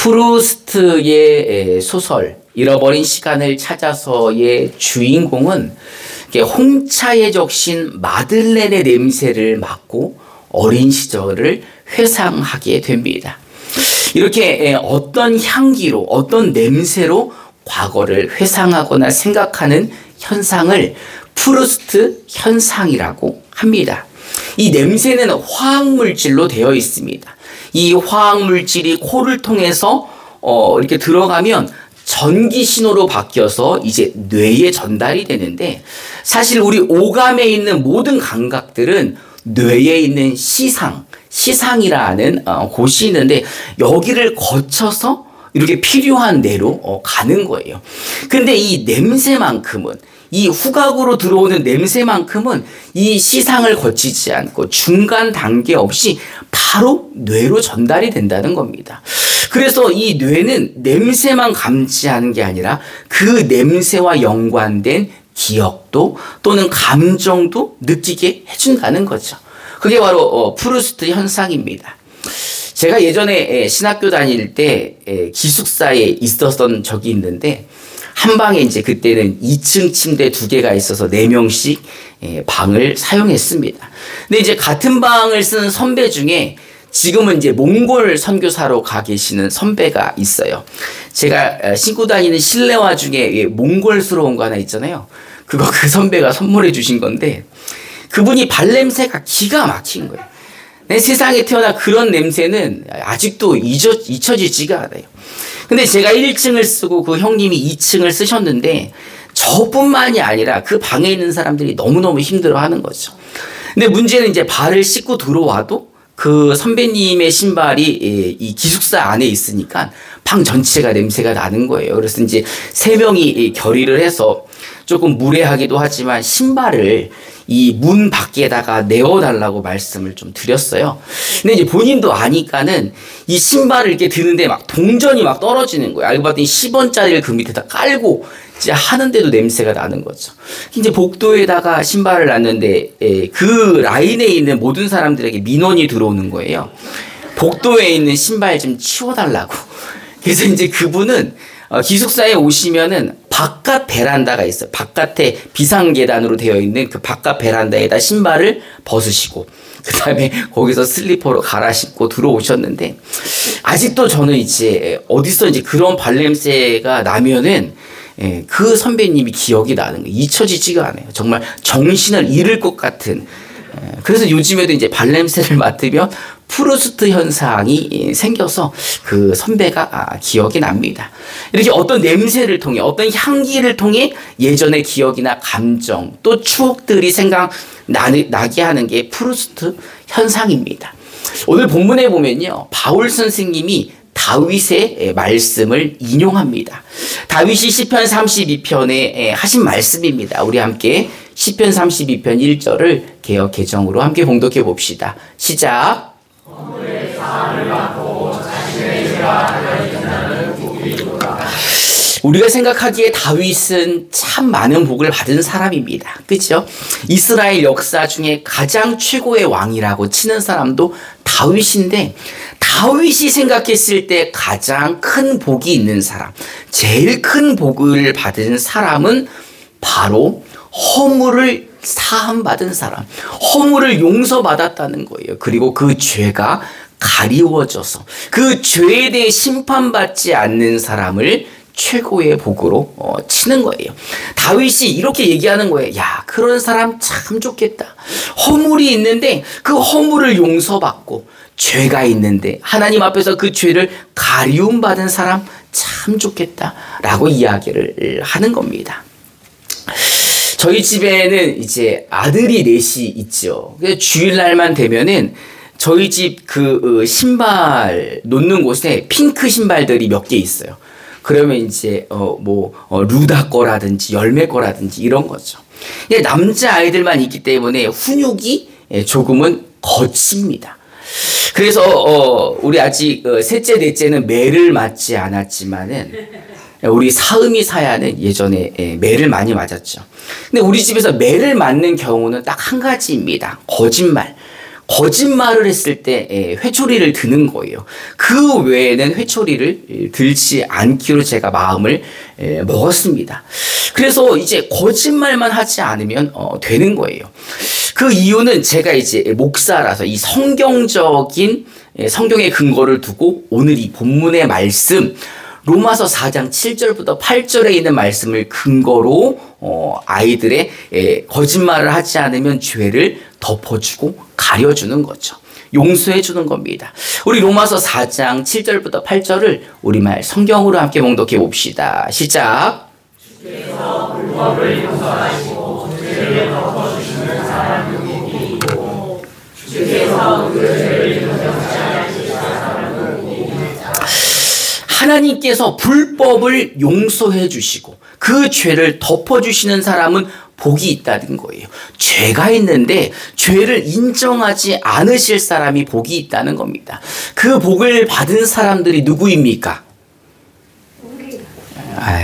프루스트의 소설 잃어버린 시간을 찾아서의 주인공은 홍차에 적신 마들렌의 냄새를 맡고 어린 시절을 회상하게 됩니다. 이렇게 어떤 향기로, 어떤 냄새로 과거를 회상하거나 생각하는 현상을 프루스트 현상이라고 합니다. 이 냄새는 화학물질로 되어 있습니다. 이 화학물질이 코를 통해서 이렇게 들어가면 전기 신호로 바뀌어서 이제 뇌에 전달이 되는데, 사실 우리 오감에 있는 모든 감각들은 뇌에 있는 시상이라는 곳이 있는데, 여기를 거쳐서 이렇게 필요한 데로 가는 거예요. 근데 이 냄새만큼은, 이 후각으로 들어오는 냄새만큼은 이 시상을 거치지 않고 중간 단계 없이 바로 뇌로 전달이 된다는 겁니다. 그래서 이 뇌는 냄새만 감지하는 게 아니라 그 냄새와 연관된 기억도 또는 감정도 느끼게 해준다는 거죠. 그게 바로 프루스트 현상입니다. 제가 예전에 신학교 다닐 때 기숙사에 있었던 적이 있는데, 한 방에 이제 그때는 2층 침대 2개가 있어서 4명씩 방을 사용했습니다. 근데 이제 같은 방을 쓰는 선배 중에 지금은 이제 몽골 선교사로 가 계시는 선배가 있어요. 제가 신고 다니는 실내화 중에 몽골스러운 거 하나 있잖아요. 그 선배가 선물해 주신 건데, 그분이 발냄새가 기가 막힌 거예요. 내 세상에 태어나 그런 냄새는 아직도 잊혀지지가 않아요. 근데 제가 1층을 쓰고 그 형님이 2층을 쓰셨는데, 저뿐만이 아니라 그 방에 있는 사람들이 너무너무 힘들어하는 거죠. 근데 문제는 이제 발을 씻고 들어와도 그 선배님의 신발이 이 기숙사 안에 있으니까 방 전체가 냄새가 나는 거예요. 그래서 이제 3명이 결의를 해서 조금 무례하기도 하지만 신발을 이 문 밖에다가 내어달라고 말씀을 좀 드렸어요. 근데 이제 본인도 아니까는 이 신발을 이렇게 드는데 막 동전이 막 떨어지는 거예요. 알고 봤더니 10원짜리를 그 밑에다 깔고 이제 하는데도 냄새가 나는 거죠. 이제 복도에다가 신발을 놨는데 그 라인에 있는 모든 사람들에게 민원이 들어오는 거예요. 복도에 있는 신발 좀 치워달라고. 그래서 이제 그분은 기숙사에 오시면은 바깥 베란다가 있어요. 바깥에 비상계단으로 되어 있는 그 바깥 베란다에다 신발을 벗으시고, 그 다음에 거기서 슬리퍼로 갈아 신고 들어오셨는데, 아직도 저는 이제 어디서 이제 그런 발냄새가 나면은 그 선배님이 기억이 나는 거예요. 잊혀지지가 않아요. 정말 정신을 잃을 것 같은. 그래서 요즘에도 이제 발냄새를 맡으면 프루스트 현상이 생겨서 그 선배가 기억이 납니다. 이렇게 어떤 냄새를 통해, 어떤 향기를 통해 예전의 기억이나 감정, 또 추억들이 생각나게 하는 게 프루스트 현상입니다. 오늘 본문에 보면요, 바울 선생님이 다윗의 말씀을 인용합니다. 다윗이 시편 32편에 하신 말씀입니다. 우리 함께 시편 32편 1절을 개역 개정으로 함께 봉독해 봅시다. 시작. 우리가 생각하기에 다윗은 참 많은 복을 받은 사람입니다. 그렇죠? 이스라엘 역사 중에 가장 최고의 왕이라고 치는 사람도 다윗인데, 다윗이 생각했을 때 가장 큰 복이 있는 사람, 제일 큰 복을 받은 사람은 바로 허물을 사함받은 사람, 허물을 용서받았다는 거예요. 그리고 그 죄가 가리워져서 그 죄에 대해 심판받지 않는 사람을 최고의 복으로 치는 거예요. 다윗이 이렇게 얘기하는 거예요. 야, 그런 사람 참 좋겠다. 허물이 있는데 그 허물을 용서받고, 죄가 있는데 하나님 앞에서 그 죄를 가리움 받은 사람 참 좋겠다라고 이야기를 하는 겁니다. 저희 집에는 이제 아들이 넷이 있죠. 주일날만 되면은 저희 집 그 신발 놓는 곳에 핑크 신발들이 몇 개 있어요. 그러면 이제 루다 거라든지 열매 거라든지 이런 거죠. 남자 아이들만 있기 때문에 훈육이 조금은 거칩니다. 그래서 우리 아직 셋째 넷째는 매를 맞지 않았지만은 우리 사음이 사야는 예전에 매를 많이 맞았죠. 근데 우리 집에서 매를 맞는 경우는 딱 한 가지입니다. 거짓말. 거짓말을 했을 때 회초리를 드는 거예요. 그 외에는 회초리를 들지 않기로 제가 마음을 먹었습니다. 그래서 이제 거짓말만 하지 않으면 되는 거예요. 그 이유는 제가 이제 목사라서 이 성경적인 성경의 근거를 두고 오늘 이 본문의 말씀 로마서 4장 7절부터 8절에 있는 말씀을 근거로 아이들의 거짓말을 하지 않으면 죄를 덮어주고 가려주는 거죠. 용서해주는 겁니다. 우리 로마서 4장 7절부터 8절을 우리말 성경으로 함께 봉독해 봅시다. 시작. 주께서 불법을 용서하시고 죄를 덮어주시는 사람이 있고 주께서 그 죄를 용서하지 않으실 사람은 있느니라. 하나님께서 불법을 용서해 주시고 그 죄를 덮어주시는 사람은 복이 있다는 거예요. 죄가 있는데 죄를 인정하지 않으실 사람이 복이 있다는 겁니다. 그 복을 받은 사람들이 누구입니까?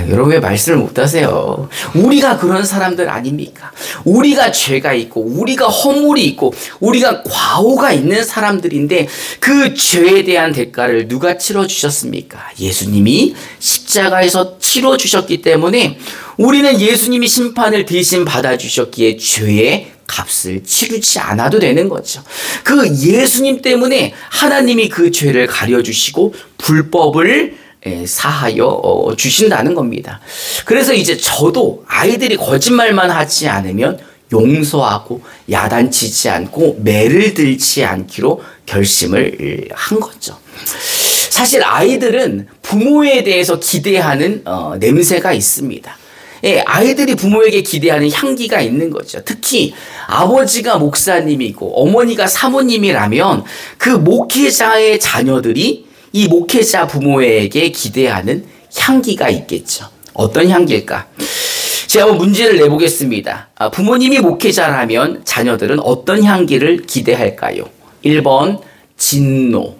여러분 왜 말씀을 못하세요? 우리가 그런 사람들 아닙니까? 우리가 죄가 있고 우리가 허물이 있고 우리가 과오가 있는 사람들인데 그 죄에 대한 대가를 누가 치러주셨습니까? 예수님이 십자가에서 치러주셨기 때문에 우리는 예수님이 심판을 대신 받아주셨기에 죄의 값을 치르지 않아도 되는 거죠. 그 예수님 때문에 하나님이 그 죄를 가려주시고 불법을 사하여 주신다는 겁니다. 그래서 이제 저도 아이들이 거짓말만 하지 않으면 용서하고 야단치지 않고 매를 들지 않기로 결심을 한 거죠. 사실 아이들은 부모에 대해서 기대하는 냄새가 있습니다. 아이들이 부모에게 기대하는 향기가 있는 거죠. 특히 아버지가 목사님이고 어머니가 사모님이라면 그 목회자의 자녀들이 이 목회자 부모에게 기대하는 향기가 있겠죠. 어떤 향기일까? 제가 한번 문제를 내보겠습니다. 부모님이 목회자라면 자녀들은 어떤 향기를 기대할까요? 1번 진노,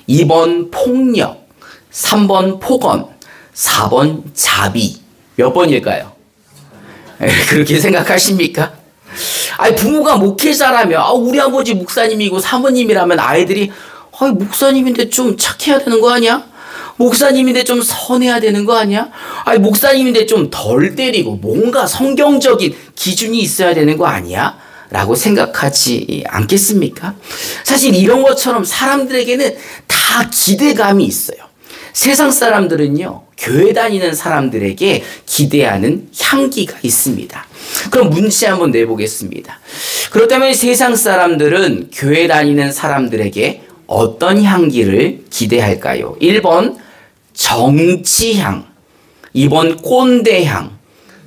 2번 폭력, 3번 폭언, 4번 자비. 몇 번일까요? 그렇게 생각하십니까? 부모가 목회자라면 우리 아버지 목사님이고 사모님이라면 아이들이 목사님인데 좀 착해야 되는 거 아니야? 목사님인데 좀 선해야 되는 거 아니야? 목사님인데 좀 덜 때리고 뭔가 성경적인 기준이 있어야 되는 거 아니야? 라고 생각하지 않겠습니까? 사실 이런 것처럼 사람들에게는 다 기대감이 있어요. 세상 사람들은요, 교회 다니는 사람들에게 기대하는 향기가 있습니다. 그럼 문제 한번 내보겠습니다. 그렇다면 세상 사람들은 교회 다니는 사람들에게 어떤 향기를 기대할까요? 1번 정치향, 2번 꼰대향,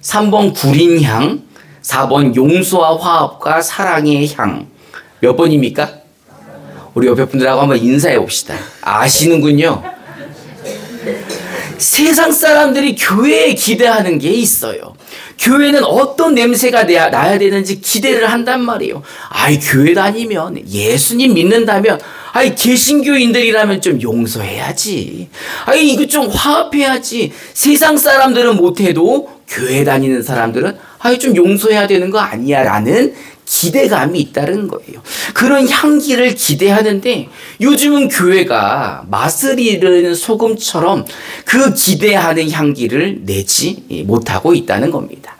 3번 구린향, 4번 용서와 화합과 사랑의 향. 몇 번입니까? 우리 옆에 분들하고 한번 인사해 봅시다. 아시는군요. 세상 사람들이 교회에 기대하는 게 있어요. 교회는 어떤 냄새가 나야 되는지 기대를 한단 말이에요. 교회 다니면 예수님 믿는다면 개신교인들이라면 좀 용서해야지. 이거 좀 화합해야지. 세상 사람들은 못해도 교회 다니는 사람들은 좀 용서해야 되는 거 아니야 라는 기대감이 있다는 거예요. 그런 향기를 기대하는데 요즘은 교회가 맛을 잃은 소금처럼 그 기대하는 향기를 내지 못하고 있다는 겁니다.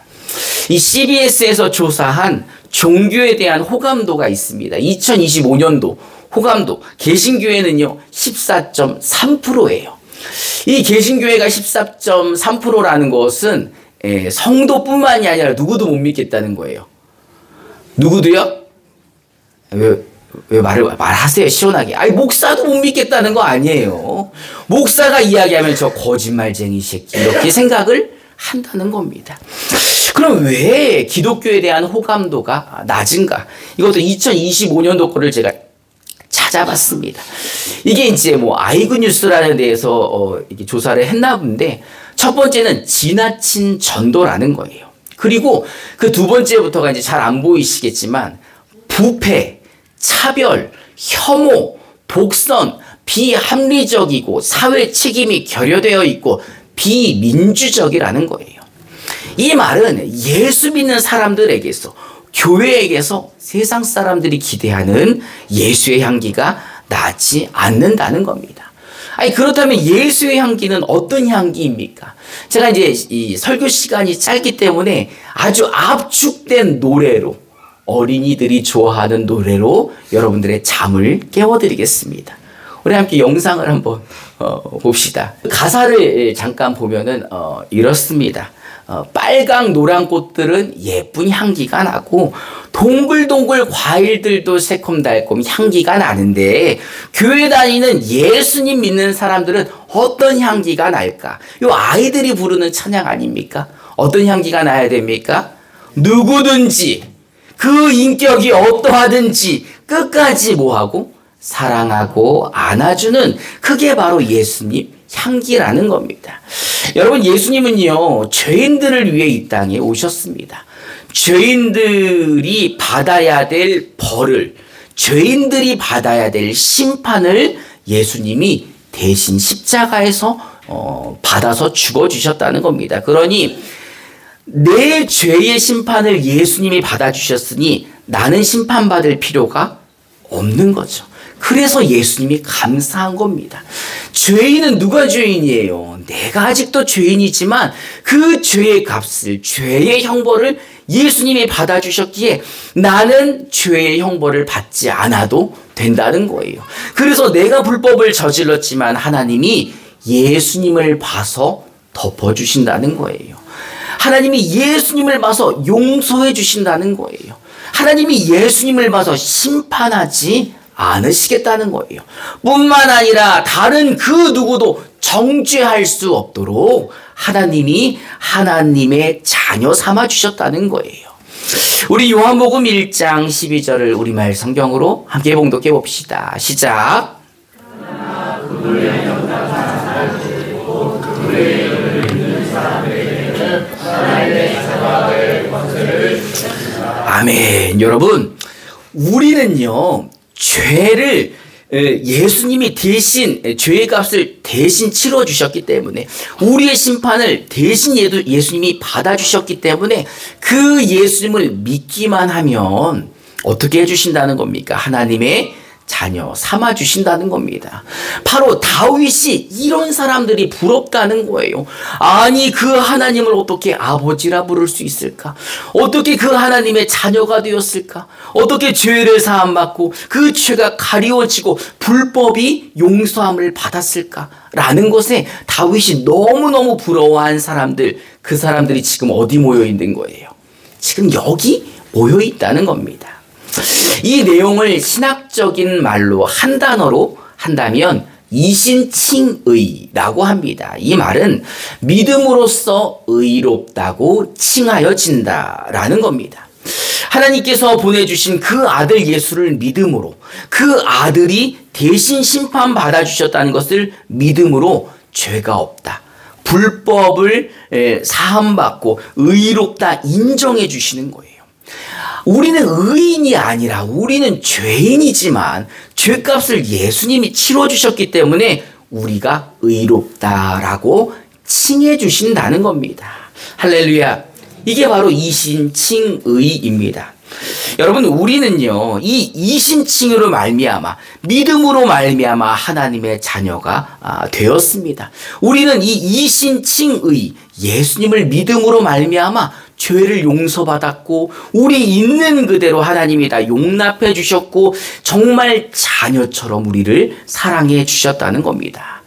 이 CBS에서 조사한 종교에 대한 호감도가 있습니다. 2025년도 호감도 개신교회는요 14.3%예요. 이 개신교회가 14.3%라는 것은 성도뿐만이 아니라 누구도 못 믿겠다는 거예요. 누구도요? 왜 말하세요, 시원하게. 목사도 못 믿겠다는 거 아니에요. 목사가 이야기하면 저 거짓말쟁이 새끼, 이렇게 생각을 한다는 겁니다. 그럼 왜 기독교에 대한 호감도가 낮은가? 이것도 2025년도 거를 제가 찾아봤습니다. 이게 이제 아이그 뉴스라는 데에서 이렇게 조사를 했나 본데, 첫 번째는 지나친 전도라는 거예요. 그리고 그 두 번째부터가 이제 잘 안 보이시겠지만 부패, 차별, 혐오, 독선, 비합리적이고 사회 책임이 결여되어 있고 비민주적이라는 거예요. 이 말은 예수 믿는 사람들에게서 교회에게서 세상 사람들이 기대하는 예수의 향기가 나지 않는다는 겁니다. 아니, 그렇다면 예수의 향기는 어떤 향기입니까? 제가 이제 이 설교 시간이 짧기 때문에 아주 압축된 노래로, 어린이들이 좋아하는 노래로 여러분들의 잠을 깨워드리겠습니다. 우리 함께 영상을 한번 봅시다. 가사를 잠깐 보면은 이렇습니다. 빨강 노란 꽃들은 예쁜 향기가 나고 동글동글 과일들도 새콤달콤 향기가 나는데 교회 다니는 예수님 믿는 사람들은 어떤 향기가 날까? 이 아이들이 부르는 찬양 아닙니까? 어떤 향기가 나야 됩니까? 누구든지 그 인격이 어떠하든지 끝까지 뭐하고? 사랑하고 안아주는, 그게 바로 예수님 향기라는 겁니다. 여러분, 예수님은요, 죄인들을 위해 이 땅에 오셨습니다. 죄인들이 받아야 될 벌을, 죄인들이 받아야 될 심판을 예수님이 대신 십자가에서 받아서 죽어주셨다는 겁니다. 그러니 내 죄의 심판을 예수님이 받아주셨으니 나는 심판받을 필요가 없는 거죠. 그래서 예수님이 감사한 겁니다. 죄인은 누가 죄인이에요? 내가 아직도 죄인이지만 그 죄의 값을, 죄의 형벌을 예수님이 받아주셨기에 나는 죄의 형벌을 받지 않아도 된다는 거예요. 그래서 내가 불법을 저질렀지만 하나님이 예수님을 봐서 덮어주신다는 거예요. 하나님이 예수님을 봐서 용서해 주신다는 거예요. 하나님이 예수님을 봐서 심판하지 않으시겠다는 거예요. 뿐만 아니라 다른 그 누구도 정죄할 수 없도록 하나님이 하나님의 자녀 삼아 주셨다는 거예요. 우리 요한복음 1장 12절을 우리말 성경으로 함께 봉독해 봅시다. 시작. 아멘. 여러분, 우리는요, 죄를 예수님이 대신, 죄의 값을 대신 치러주셨기 때문에, 우리의 심판을 대신 예수님이 받아주셨기 때문에 그 예수님을 믿기만 하면 어떻게 해주신다는 겁니까? 하나님의 자녀 삼아주신다는 겁니다. 바로 다윗이 이런 사람들이 부럽다는 거예요. 아니, 그 하나님을 어떻게 아버지라 부를 수 있을까? 어떻게 그 하나님의 자녀가 되었을까? 어떻게 죄를 사함받고 그 죄가 가리워지고 불법이 용서함을 받았을까? 라는 것에 다윗이 너무너무 부러워한 사람들, 그 사람들이 지금 어디 모여 있는 거예요? 지금 여기 모여 있다는 겁니다. 이 내용을 신학적인 말로 한 단어로 한다면 이신칭의라고 합니다. 이 말은 믿음으로써 의롭다고 칭하여진다라는 겁니다. 하나님께서 보내주신 그 아들 예수를 믿음으로, 그 아들이 대신 심판받아 주셨다는 것을 믿음으로 죄가 없다, 불법을 사함받고 의롭다 인정해 주시는 거예요. 우리는 의인이 아니라 우리는 죄인이지만 죄값을 예수님이 치러주셨기 때문에 우리가 의롭다라고 칭해 주신다는 겁니다. 할렐루야. 이게 바로 이신칭의입니다. 여러분, 우리는요, 이 이신칭으로 말미암아, 믿음으로 말미암아 하나님의 자녀가 되었습니다. 우리는 이 이신칭의, 예수님을 믿음으로 말미암아 죄를 용서받았고 우리 있는 그대로 하나님이 다 용납해 주셨고 정말 자녀처럼 우리를 사랑해 주셨다는 겁니다.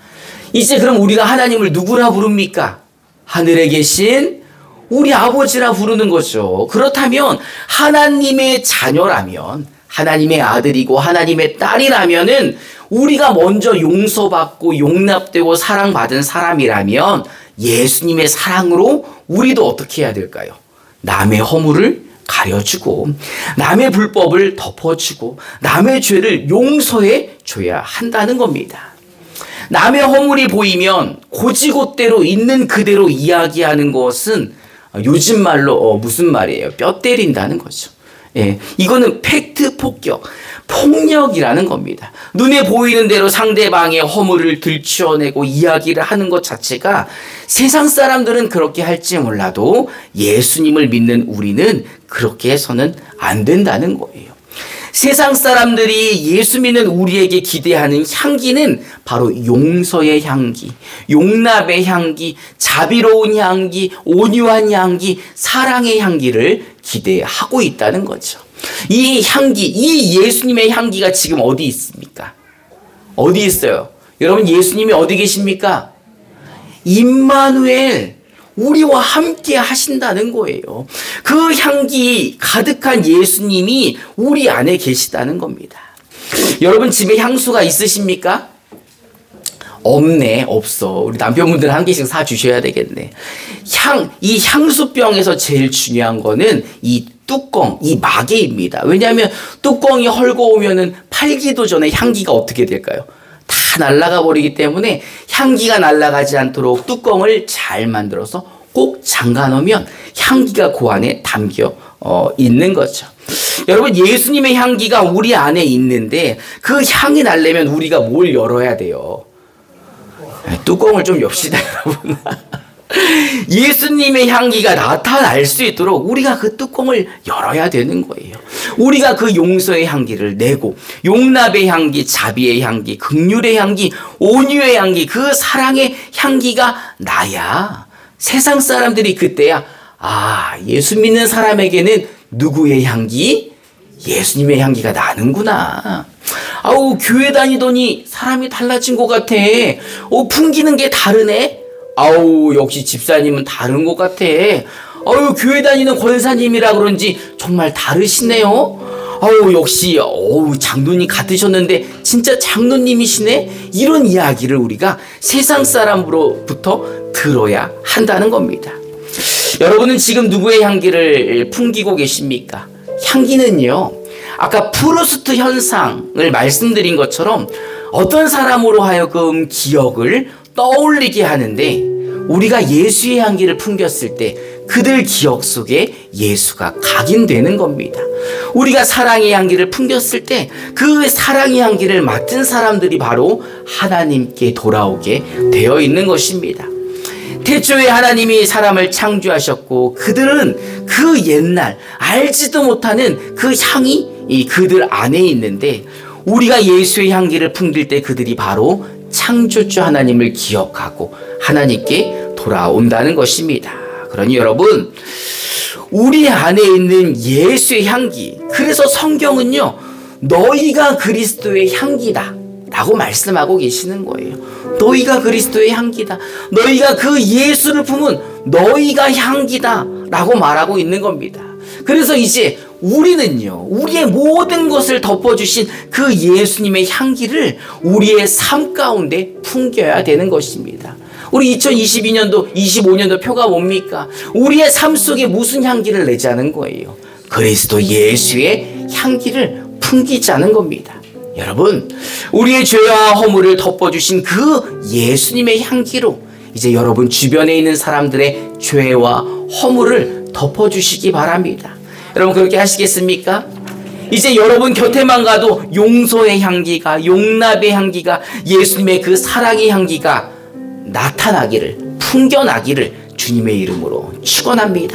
이제 그럼 우리가 하나님을 누구라 부릅니까? 하늘에 계신 우리 아버지라 부르는 거죠. 그렇다면 하나님의 자녀라면, 하나님의 아들이고 하나님의 딸이라면은 우리가 먼저 용서받고 용납되고 사랑받은 사람이라면 예수님의 사랑으로 우리도 어떻게 해야 될까요? 남의 허물을 가려주고 남의 불법을 덮어주고 남의 죄를 용서해 줘야 한다는 겁니다. 남의 허물이 보이면 고지곳대로 있는 그대로 이야기하는 것은 요즘 말로 무슨 말이에요? 뼈 때린다는 거죠. 예, 이거는 팩트 폭격, 폭력이라는 겁니다. 눈에 보이는 대로 상대방의 허물을 들추어내고 이야기를 하는 것 자체가 세상 사람들은 그렇게 할지 몰라도 예수님을 믿는 우리는 그렇게 해서는 안 된다는 거예요. 세상 사람들이 예수 믿는 우리에게 기대하는 향기는 바로 용서의 향기, 용납의 향기, 자비로운 향기, 온유한 향기, 사랑의 향기를 기대하고 있다는 거죠. 이 향기, 이 예수님의 향기가 지금 어디 있습니까? 어디 있어요? 여러분, 예수님이 어디 계십니까? 임마누엘, 우리와 함께 하신다는 거예요. 그 향기 가득한 예수님이 우리 안에 계시다는 겁니다. 여러분, 집에 향수가 있으십니까? 없네, 없어. 우리 남편분들 한 개씩 사주셔야 되겠네. 이 향수병에서 제일 중요한 거는 이 뚜껑, 이 마개입니다. 왜냐하면 뚜껑이 헐거우면은 팔기도 전에 향기가 어떻게 될까요? 다 날아가 버리기 때문에 향기가 날아가지 않도록 뚜껑을 잘 만들어서 꼭 잠가 놓으면 향기가 그 안에 담겨 있는 거죠. 여러분, 예수님의 향기가 우리 안에 있는데 그 향이 나려면 우리가 뭘 열어야 돼요? 뚜껑을 좀 엽시다, 여러분. 예수님의 향기가 나타날 수 있도록 우리가 그 뚜껑을 열어야 되는 거예요. 우리가 그 용서의 향기를 내고 용납의 향기, 자비의 향기, 긍휼의 향기, 온유의 향기, 그 사랑의 향기가 나야 세상 사람들이 그때야 예수 믿는 사람에게는 누구의 향기? 예수님의 향기가 나는구나. 교회 다니더니 사람이 달라진 것 같아. 풍기는 게 다르네. 역시 집사님은 다른 것 같아. 교회 다니는 권사님이라 그런지 정말 다르시네요. 역시 장로님 같으셨는데 진짜 장로님이시네. 이런 이야기를 우리가 세상 사람으로부터 들어야 한다는 겁니다. 여러분은 지금 누구의 향기를 풍기고 계십니까? 향기는요, 아까 프루스트 현상을 말씀드린 것처럼 어떤 사람으로 하여금 기억을 떠올리게 하는데, 우리가 예수의 향기를 풍겼을 때 그들 기억 속에 예수가 각인되는 겁니다. 우리가 사랑의 향기를 풍겼을 때 그 사랑의 향기를 맡은 사람들이 바로 하나님께 돌아오게 되어 있는 것입니다. 태초에 하나님이 사람을 창조하셨고 그들은 그 옛날 알지도 못하는 그 향이 그들 안에 있는데, 우리가 예수의 향기를 풍길 때 그들이 바로 창조주 하나님을 기억하고 하나님께 돌아온다는 것입니다. 그러니 여러분, 우리 안에 있는 예수의 향기, 그래서 성경은요, 너희가 그리스도의 향기다 라고 말씀하고 계시는 거예요. 너희가 그리스도의 향기다. 너희가 그 예수를 품은 너희가 향기다 라고 말하고 있는 겁니다. 그래서 이제 우리는요, 우리의 모든 것을 덮어주신 그 예수님의 향기를 우리의 삶 가운데 풍겨야 되는 것입니다. 우리 2022년도, 25년도 표가 뭡니까? 우리의 삶 속에 무슨 향기를 내자는 거예요? 그리스도 예수의 향기를 풍기자는 겁니다. 여러분, 우리의 죄와 허물을 덮어주신 그 예수님의 향기로 이제 여러분 주변에 있는 사람들의 죄와 허물을 덮어주시기 바랍니다. 여러분, 그렇게 하시겠습니까? 이제 여러분 곁에만 가도 용서의 향기가, 용납의 향기가, 예수님의 그 사랑의 향기가 나타나기를, 풍겨나기를 주님의 이름으로 축원합니다.